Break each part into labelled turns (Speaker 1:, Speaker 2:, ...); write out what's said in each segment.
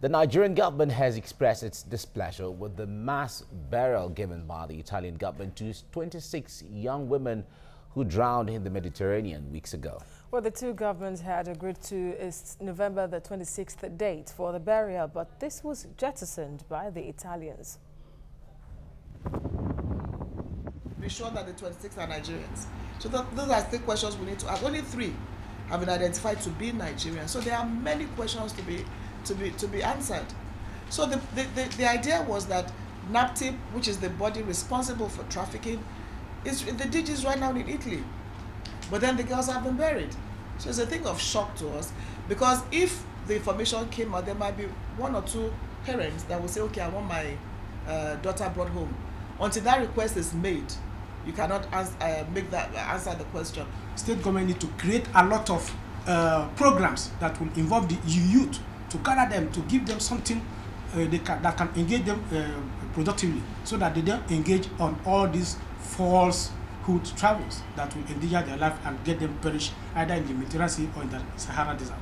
Speaker 1: The Nigerian government has expressed its displeasure with the mass burial given by the Italian government to 26 young women who drowned in the Mediterranean weeks ago.
Speaker 2: Well, the two governments had agreed to a November the 26th date for the burial, but this was jettisoned by the Italians.
Speaker 3: Be sure that the 26 are Nigerians. So those are the questions we need to ask. Only 3 have been identified to be Nigerian. So there are many questions to be answered. So the idea was that NAPTIP, which is the body responsible for trafficking, is the DG is right now in Italy. But then the girls have been buried. So it's a thing of shock to us, because if the information came out, there might be 1 or 2 parents that will say, okay, I want my daughter brought home. Until that request is made, you cannot answer the question.
Speaker 4: State government need to create a lot of programs that will involve the youth, to gather them, to give them something that can engage them productively, so that they don't engage on all these falsehood travels that will endanger their life and get them perish either in the Mediterranean Sea or in the Sahara Desert.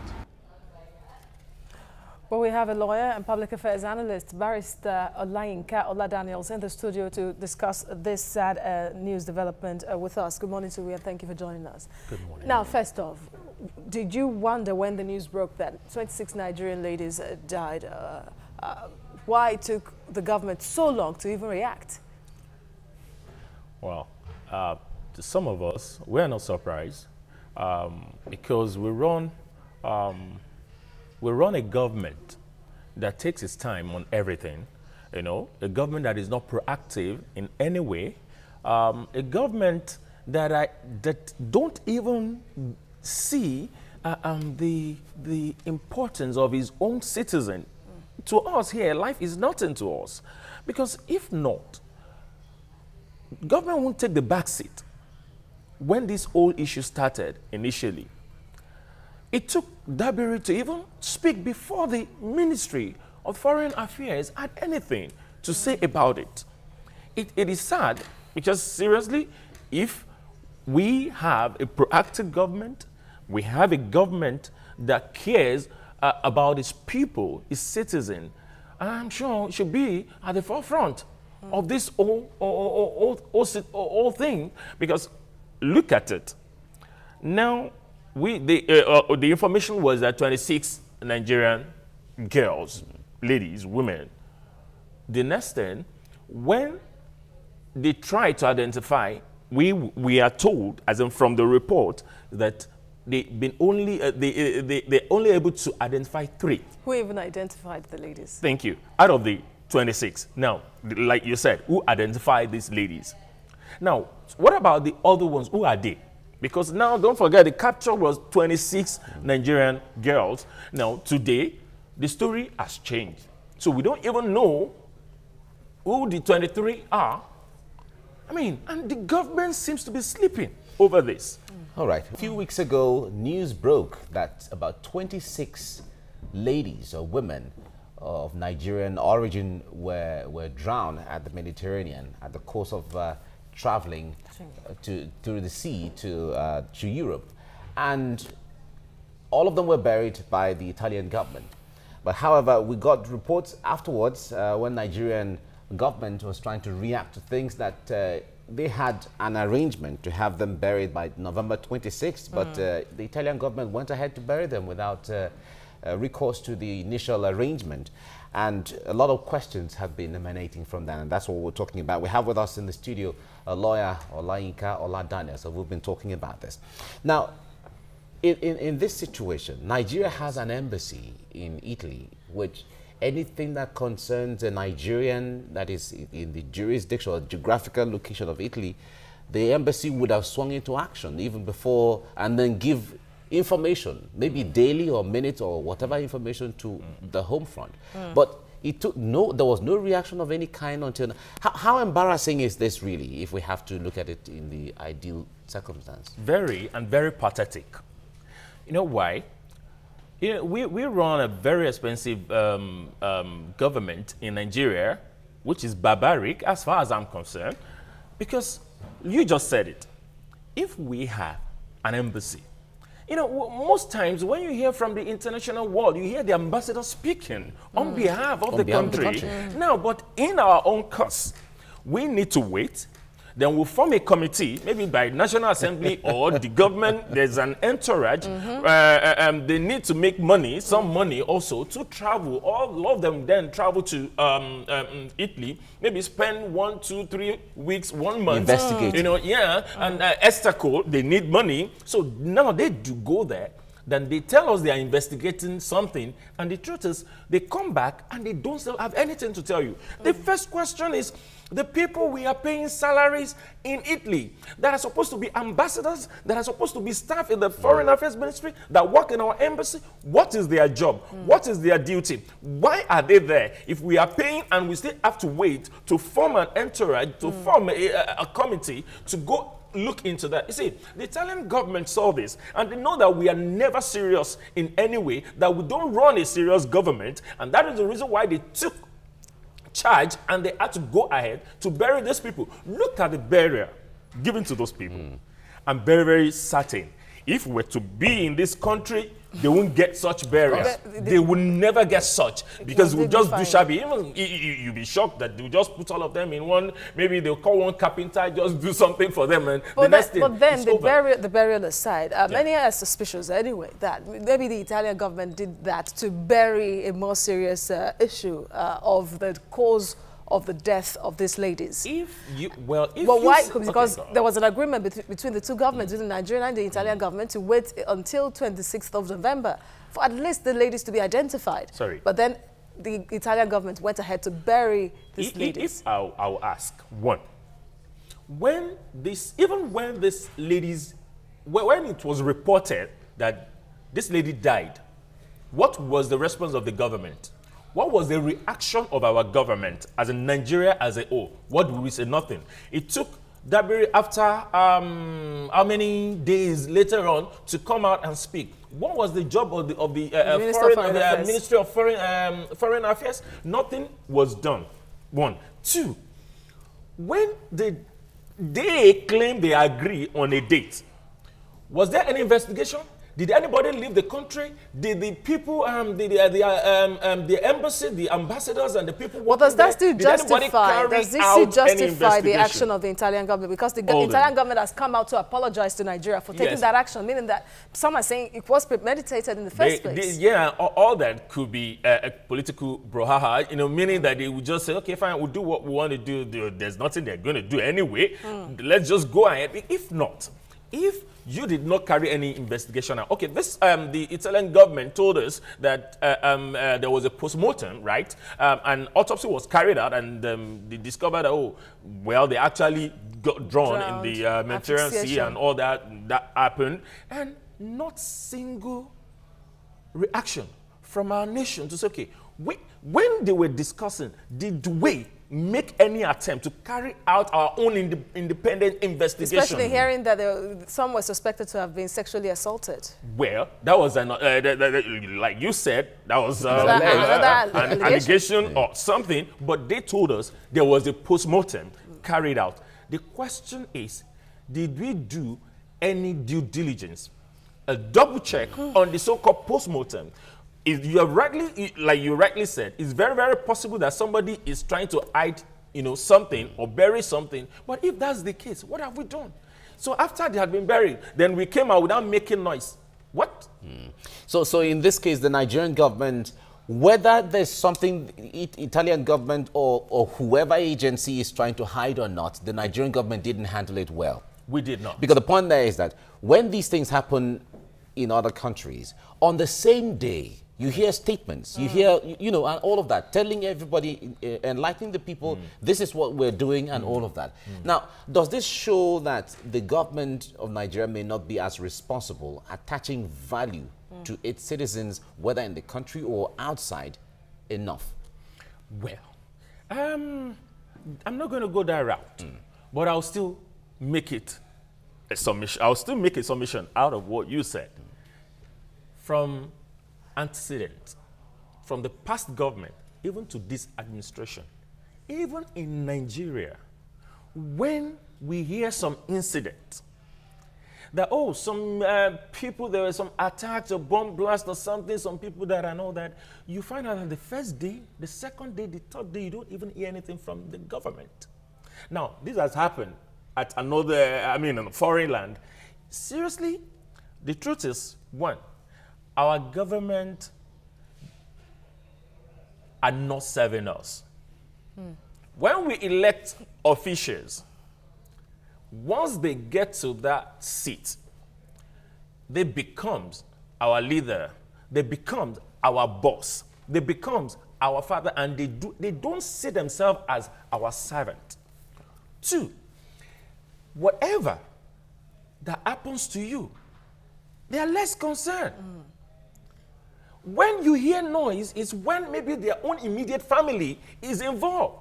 Speaker 2: Well, we have a lawyer and public affairs analyst, Barrister Olayinka Oladaniels, in the studio to discuss this sad news development with us. Good morning to you, and thank you for joining us.
Speaker 1: Good morning.
Speaker 2: Now, first off, did you wonder when the news broke that 26 Nigerian ladies died? Why it took the government so long to even react?
Speaker 5: Well, to some of us, we're not surprised because we run a government that takes its time on everything, you know, a government that is not proactive in any way, a government that don't even see the importance of his own citizen. To us here, life is nothing to us, because if not, government won't take the back seat. When this whole issue started initially, it took Dabiri to even speak before the Ministry of Foreign Affairs had anything to say about it. It is sad, because seriously, if we have a proactive government, we have a government that cares about its people, its citizens, I'm sure it should be at the forefront of this whole thing, because look at it. Now, the information was that 26 Nigerian girls, ladies, women. The next thing, when they try to identify, we are told, as in from the report, that they're only able to identify 3.
Speaker 2: Who even identified the ladies?
Speaker 5: Thank you. Out of the 26. Now, like you said, who identified these ladies? Now, what about the other ones? Who are they? Because now, don't forget, the capture was 26 Nigerian girls. Now, today, the story has changed. So we don't even know who the 23 are. I mean, and the government seems to be sleeping over this.
Speaker 1: All right. A few weeks ago, news broke that about 26 ladies or women of Nigerian origin were drowned at the Mediterranean at the course of traveling through the sea to Europe, and all of them were buried by the Italian government. But however, we got reports afterwards when Nigerian government was trying to react to things that they had an arrangement to have them buried by November 26th, but the Italian government went ahead to bury them without recourse to the initial arrangement. And a lot of questions have been emanating from that, and that's what we're talking about. We have with us in the studio a lawyer, Olayinka Oladaniels, so we've been talking about this. Now, in this situation, Nigeria has an embassy in Italy, which anything that concerns a Nigerian that is in the jurisdiction or geographical location of Italy, the embassy would have swung into action even before, and then give information, maybe daily or minute or whatever information to the home front. But it took there was no reaction of any kind until now. How embarrassing is this really, if we have to look at it in the ideal circumstance?
Speaker 5: Very, and very pathetic. You know why? You know, we run a very expensive government in Nigeria, which is barbaric as far as I'm concerned, because you just said it. If we have an embassy you know, most times when you hear from the international world, you hear the ambassador speaking on behalf of the country. Now, but in our own cause, we need to wait. Then we'll form a committee, maybe by National Assembly or the government. There's an entourage. They need to make money, some money also, to travel. All of them then travel to Italy, maybe spend 1, 2, 3 weeks, 1 month.
Speaker 1: Investigate.
Speaker 5: You know, and Estaco, they need money. So now they do go there. Then they tell us they are investigating something, and the truth is, they come back and they don't still have anything to tell you. The first question is, the people we are paying salaries in Italy that are supposed to be ambassadors, that are supposed to be staff in the Foreign Affairs Ministry, that work in our embassy, what is their job? What is their duty? Why are they there? If we are paying and we still have to wait to form an entourage, to form a committee to go look into that. You see, the Italian government saw this, and they know that we are never serious in any way, that we don't run a serious government, and that is the reason why they took charge and they had to go ahead to bury these people. Look at the burial given to those people. I'm very, very certain if we were to be in this country, they won't get such burials. They will never get such, because we'll just do shabby. Even you'll be shocked that they'll just put all of them in one. Maybe they'll call one carpenter, just do something for them, and the next thing. But then
Speaker 2: the burial aside, many are suspicious anyway that maybe the Italian government did that to bury a more serious issue of the cause of the death of these ladies. Because there was an agreement between the two governments, between the Nigerian and the Italian government, to wait until 26th of November for at least the ladies to be identified. But then the Italian government went ahead to bury these ladies.
Speaker 5: I'll ask, one, when these ladies, when it was reported that this lady died, what was the response of the government? What was the reaction of our government as in Nigeria as a whole? What did we say? Nothing. It took Dabiri after how many days later on to come out and speak. What was the job of the Ministry of Foreign Affairs? Nothing was done. One. Two, when they claim they agree on a date, was there any investigation? Did anybody leave the country? Did the people, the embassy, the ambassadors, and the people?
Speaker 2: Well, does that still justify? Does this still justify the action of the Italian government? Because the Italian government has come out to apologize to Nigeria for taking that action, meaning that some are saying it was premeditated in the first place.
Speaker 5: All that could be a political brouhaha, you know, meaning that they would just say, okay, fine, we'll do what we want to do. There's nothing they're going to do anyway. Let's just go ahead. If not, if you did not carry any investigation out. Okay, this the Italian government told us that there was a post-mortem, right? An autopsy was carried out, and they discovered that, they actually got drowned in the Mediterranean Sea, and all that happened, and not single reaction from our nation to say, okay, when they were discussing, did we make any attempt to carry out our own independent investigation?
Speaker 2: Especially hearing that some were suspected to have been sexually assaulted.
Speaker 5: Well, that was like you said, that was an allegation or something, but they told us there was a post-mortem carried out. The question is, did we do any due diligence, a double check on the so-called post-mortem? You rightly said, it's very, very possible that somebody is trying to hide, something or bury something. But if that's the case, what have we done? So after they had been buried, then we came out without making noise. What?
Speaker 1: So in this case, the Nigerian government, whether there's something Italian government or whoever agency is trying to hide or not, the Nigerian government didn't handle it well.
Speaker 5: We did not.
Speaker 1: Because the point there is that when these things happen in other countries, on the same day, you hear statements, you hear, and all of that, telling everybody, enlightening the people, this is what we're doing and all of that. Now, does this show that the government of Nigeria may not be as responsible, attaching value to its citizens, whether in the country or outside, enough?
Speaker 5: Well, I'm not going to go that route, but I'll still make it a submission. I'll still make a submission out of what you said. From antecedent, from the past government, even to this administration, even in Nigeria, when we hear some incident that, oh, some people, there were some attacks or bomb blasts or something, some people that I know that, you find out that the first day, the second day, the third day, you don't even hear anything from the government. Now, this has happened at another, in a foreign land. Seriously, the truth is, one, our government are not serving us. When we elect officials, once they get to that seat, they become our leader, they become our boss, they become our father, and they don't see themselves as our servant. Two, whatever that happens to you, they are less concerned. When you hear noise, it's when maybe their own immediate family is involved.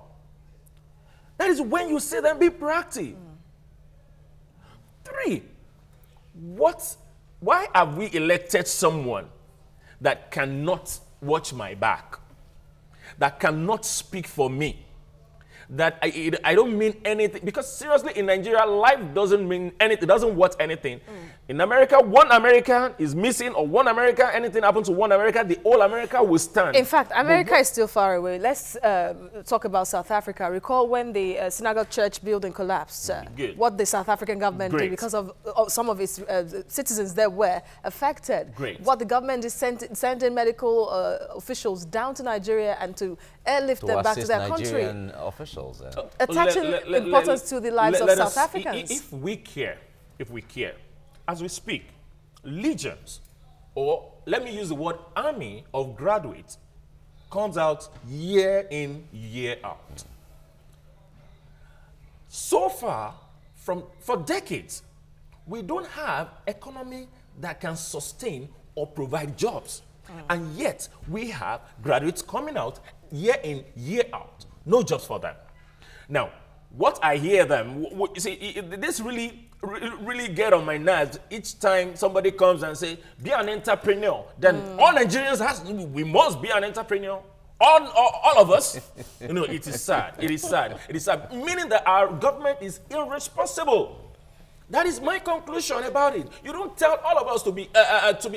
Speaker 5: That is when you see them be proactive. Three, why have we elected someone that cannot watch my back, that cannot speak for me, that I don't mean anything? Because seriously, in Nigeria, life doesn't mean anything, it doesn't worth anything. In America, one American is missing, or one American, anything happens to one America, the whole America will stand.
Speaker 2: In fact, America is still far away. Let's talk about South Africa. Recall when the synagogue church building collapsed, what the South African government did because of some of its citizens there were affected. What the government is sending medical officials down to Nigeria and to airlift them back to their
Speaker 1: Nigerian
Speaker 2: country.
Speaker 1: officials.
Speaker 2: Attaching importance to the lives of South Africans.
Speaker 5: If we care, as we speak, legions, or let me use the word army of graduates, comes out year in, year out. So far, for decades, we don't have economy that can sustain or provide jobs. And yet, we have graduates coming out year in, year out. No jobs for them. Now, what I hear them, you see, this really get on my nerves each time somebody comes and say, be an entrepreneur. Then all Nigerians we must be an entrepreneur. All of us. It is sad. It is sad. It is sad. Meaning that our government is irresponsible. That is my conclusion about it. You don't tell all of us to be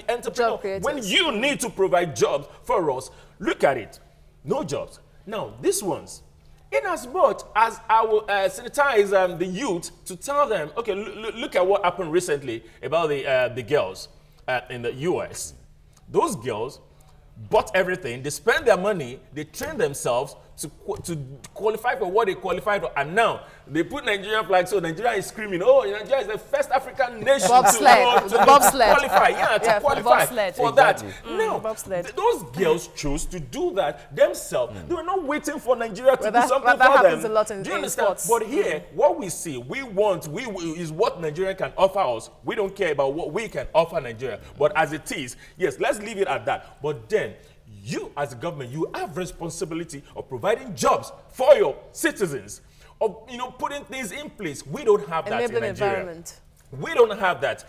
Speaker 5: entrepreneurs when you need to provide jobs for us. Look at it. No jobs. Now, these ones, in as much as I will sensitize the youth to tell them, okay, look at what happened recently about the girls in the U.S. Those girls bought everything, they spent their money, they trained themselves to qualify for what they qualified for, and now they put Nigerian flag, so Nigeria is screaming, oh, Nigeria is the first African nation to qualify. Yeah, to qualify for that. No, those girls chose to do that themselves. They were not waiting for Nigeria to do something for them.
Speaker 2: That happens a lot in
Speaker 5: sports. But here, what we see, is what Nigeria can offer us. We don't care about what we can offer Nigeria. But as it is, yes, let's leave it at that. But then, you as a government, you have responsibility of providing jobs for your citizens, of putting things in place. We don't have that in Nigeria. We don't have that.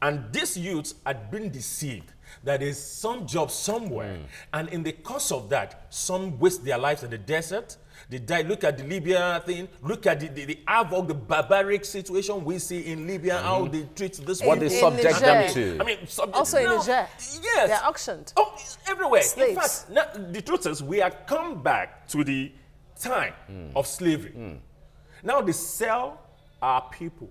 Speaker 5: And these youths had been deceived that there's some job somewhere. And in the course of that, some waste their lives in the desert. They die. Look at the Libya thing. Look at the havoc, the barbaric situation we see in Libya, how they treat this.
Speaker 1: What they subject them to.
Speaker 2: Also in Niger.
Speaker 5: Yes.
Speaker 2: They're auctioned.
Speaker 5: Oh, everywhere.
Speaker 2: Slaves.
Speaker 5: In fact, now, the truth is we have come back to the time of slavery. Now they sell our people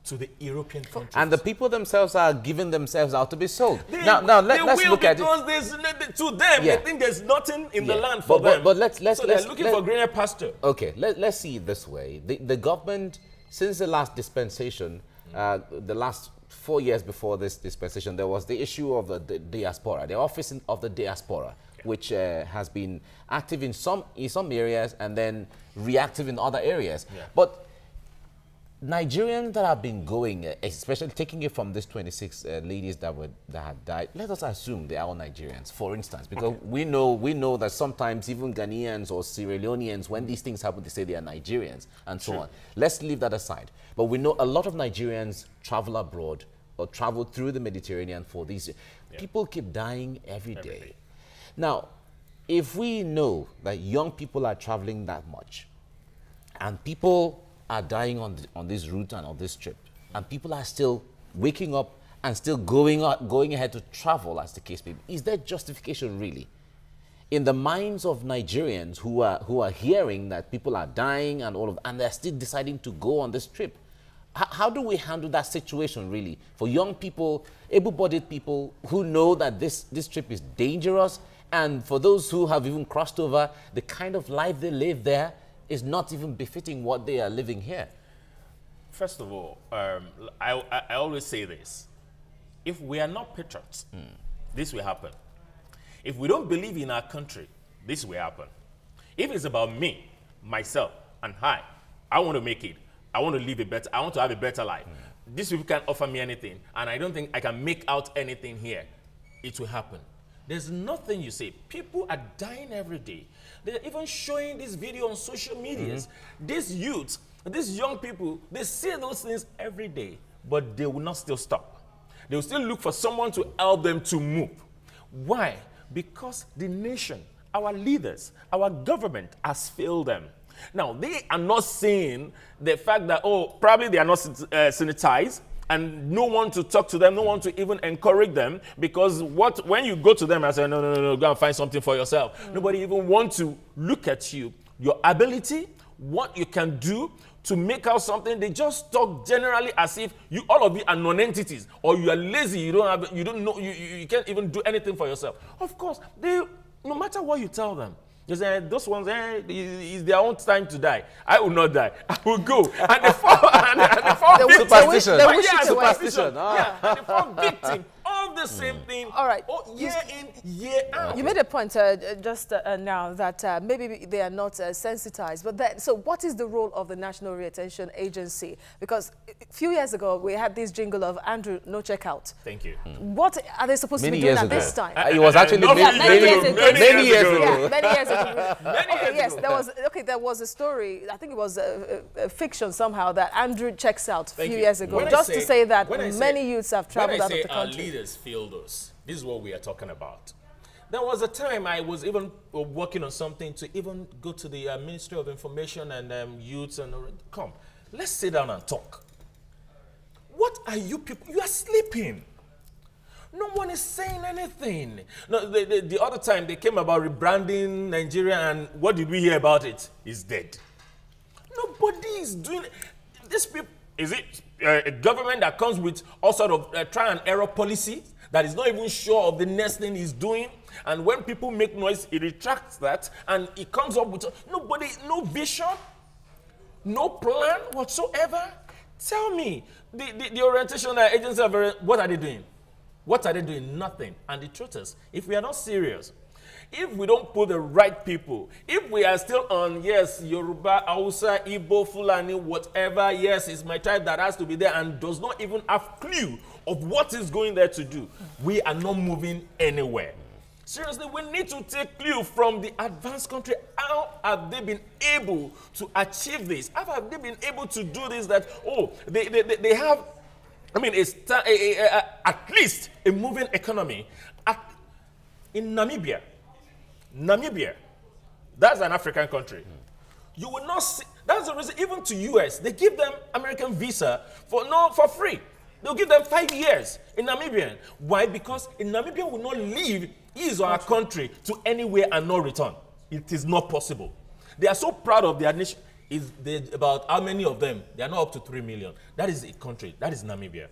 Speaker 5: to the European countries.
Speaker 1: And the people themselves are giving themselves out to be sold. Now let's look at it.
Speaker 5: To them, they think there's nothing in the land for them.
Speaker 1: But let's
Speaker 5: they're looking for greener pasture.
Speaker 1: Okay, let's see it this way. The government, since the last dispensation, the last 4 years before this dispensation, there was the issue of the diaspora, the office of the diaspora, which has been active in some areas and then reactive in other areas. But Nigerians that have been going, especially taking it from these 26 ladies that had died, let us assume they are all Nigerians, for instance, because we know that sometimes even Ghanaians or Sierra Leoneans, when these things happen, they say they are Nigerians and so on. Let's leave that aside. But we know a lot of Nigerians travel abroad or travel through the Mediterranean for these. People keep dying every day. Now, if we know that young people are traveling that much and people are dying on this route and on this trip, and people are still waking up and still going ahead to travel, as the case may be. Is there justification really in the minds of Nigerians who are hearing that people are dying and all of, and they're still deciding to go on this trip? How do we handle that situation really for young people, able-bodied people who know that this trip is dangerous, and for those who have even crossed over, the kind of life they live there is not even befitting what they are living here?
Speaker 5: First of all, I always say this. If we are not patriots, this will happen. If we don't believe in our country, this will happen. If it's about me, myself, and I want to make it. I want to live a better, I want to have a better life. These people can't offer me anything, and I don't think I can make out anything here. It will happen. There's nothing you say. People are dying every day. They're even showing this video on social medias. These youths, these young people, they see those things every day, but they will not still stop. They will still look for someone to help them to move. Why? Because the nation, our leaders, our government has failed them. Now, they are not saying the fact that, oh, probably they are not sanitized, and no one to talk to them, no one to even encourage them, because when you go to them and say, no, go and find something for yourself, nobody even wants to look at you, your ability, what you can do to make out something. They just talk generally as if all of you are non-entities, or you are lazy, you don't know, you can't even do anything for yourself. Of course, no matter what you tell them, you say, those ones, it's their own time to die. I will not die. I will go. And the fall
Speaker 1: superstition.
Speaker 5: Superstition. Yeah, and the fall victim of the same thing.
Speaker 2: All right.
Speaker 5: Year in, year out.
Speaker 2: You made a point just now that maybe they are not sensitized. But then, so what is the role of the National Reattention Agency? Because a few years ago, we had this jingle of Andrew, no checkout.
Speaker 5: Thank you.
Speaker 2: What are they supposed to be doing at this time?
Speaker 1: It was actually many years ago.
Speaker 2: Yeah, many years ago. Yes, there was a story, I think it was a fiction somehow, that Andrew checks out a few years ago, to say that many youths have traveled out of the country.
Speaker 5: Our leaders failed us. This is what we are talking about. There was a time I was even working on something to even go to the Ministry of Information and Youths and come, let's sit down and talk. What are you people? You are sleeping. No one is saying anything. No, the other time they came about rebranding Nigeria, and what did we hear about it? It's dead. Nobody is doing it. These people, is it a government that comes with all sort of try and error policy that is not even sure of the next thing he's doing? And when people make noise, he retracts that, and he comes up with nobody, no vision, no plan whatsoever. Tell me, the orientation agency, what are they doing? What are they doing? Nothing. And the truth is, if we are not serious, if we don't put the right people, if we are still on, yes, Yoruba, Hausa, Igbo, Fulani, whatever, yes, it's my tribe that has to be there and does not even have clue of what is going there to do, we are not moving anywhere. Seriously, we need to take clue from the advanced country. How have they been able to achieve this? How have they been able to do this that, they have, I mean, at least a moving economy. In Namibia, that's an African country. You will not see, that's the reason, even to US, they give them American visa for free. They'll give them 5 years in Namibia. Why? Because in Namibia will not leave his or her country to anywhere and not return. It is not possible. They are so proud of their nation. About how many of them? They are not up to 3 million. That is a country. That is Namibia.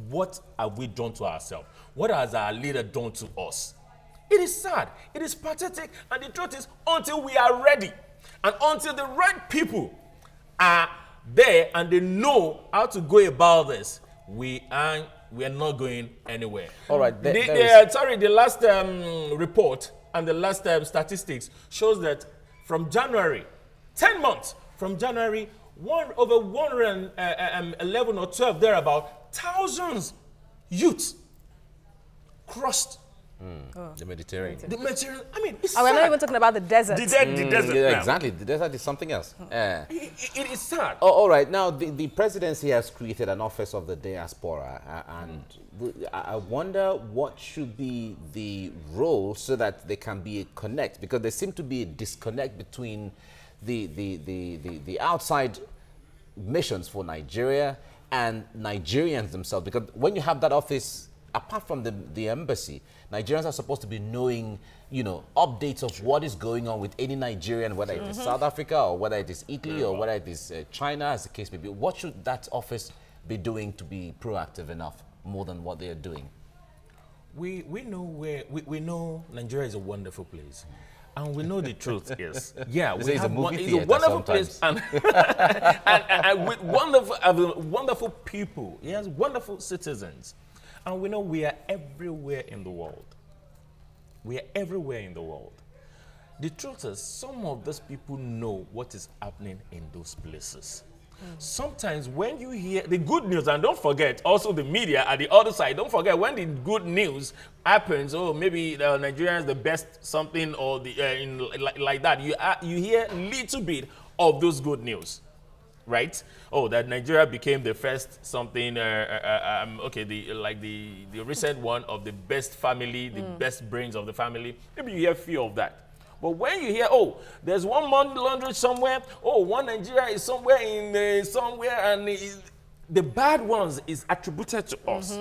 Speaker 5: What have we done to ourselves? What has our leader done to us? It is sad. It is pathetic. And the truth is, until we are ready and until the right people are there and they know how to go about this, we are not going anywhere. All right. The last report and the last statistics shows that from January, 10 months from January, over 111 or 12 thereabout, thousands youths crossed
Speaker 1: the Mediterranean.
Speaker 5: The Mediterranean. I mean, it's
Speaker 2: we're not even talking about the desert.
Speaker 5: The desert.
Speaker 1: Yeah, exactly. The desert is something else.
Speaker 5: It is sad.
Speaker 1: All right. Now, the presidency has created an office of the diaspora, and I wonder what should be the role so that there can be a connect, because there seems to be a disconnect between the outside missions for Nigeria and Nigerians themselves? Because when you have that office, apart from the embassy, Nigerians are supposed to be knowing, you know, updates of what is going on with any Nigerian, whether it is South Africa or whether it is Italy or whether it is China, as the case may be. What should that office be doing to be proactive enough, more than what they are doing?
Speaker 5: We know we know Nigeria is a wonderful place. And we know the truth is, yeah, we have it's a wonderful place, and, and with wonderful people, yes, wonderful citizens. And we know we are everywhere in the world. We are everywhere in the world. The truth is, some of those people know what is happening in those places. Sometimes when you hear the good news, and don't forget, also the media at the other side, don't forget when the good news happens, oh, maybe Nigeria is the best something, or the like that, you hear a little bit of those good news, right? Oh, that Nigeria became the first something, okay, the recent one of the best family, the best brains of the family. Maybe you hear a few of that. But when you hear, oh, there's one money laundering somewhere, oh, one Nigeria is somewhere in somewhere, and the bad ones is attributed to us.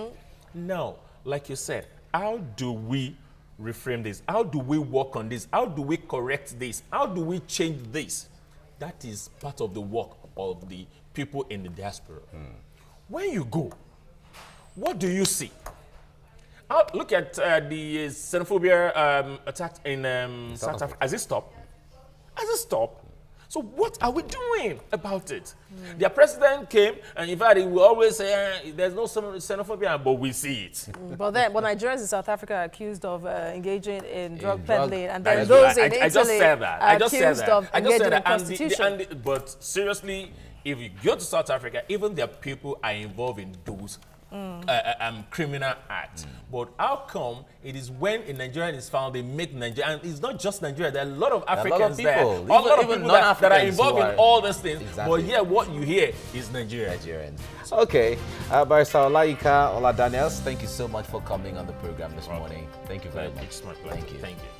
Speaker 5: Now, like you said, how do we reframe this? How do we work on this? How do we correct this? How do we change this? That is part of the work of the people in the diaspora. When you go, what do you see? Look at the xenophobia attack in South Africa. Has it stopped? Has it stopped? So what are we doing about it? Their president came, and in fact, he will always say, there's no xenophobia, but we see it.
Speaker 2: But Nigerians in South Africa are accused of engaging in drug peddling, and then those in Italy are accused of engaging in prostitution.
Speaker 5: But seriously, if you go to South Africa, even their people are involved in those criminal acts. But how come it is when a Nigerian is found, they make Nigeria, and it's not just Nigeria, there are a lot of Africans there, a lot of people that are involved in all these things, but yeah, what you hear is Nigeria.
Speaker 1: Nigerians. Okay, Barrister Olayinka Oladaniels, thank you so much for coming on the program this morning. Thank you very much.
Speaker 5: It's my pleasure.
Speaker 1: Thank you.
Speaker 5: Thank you.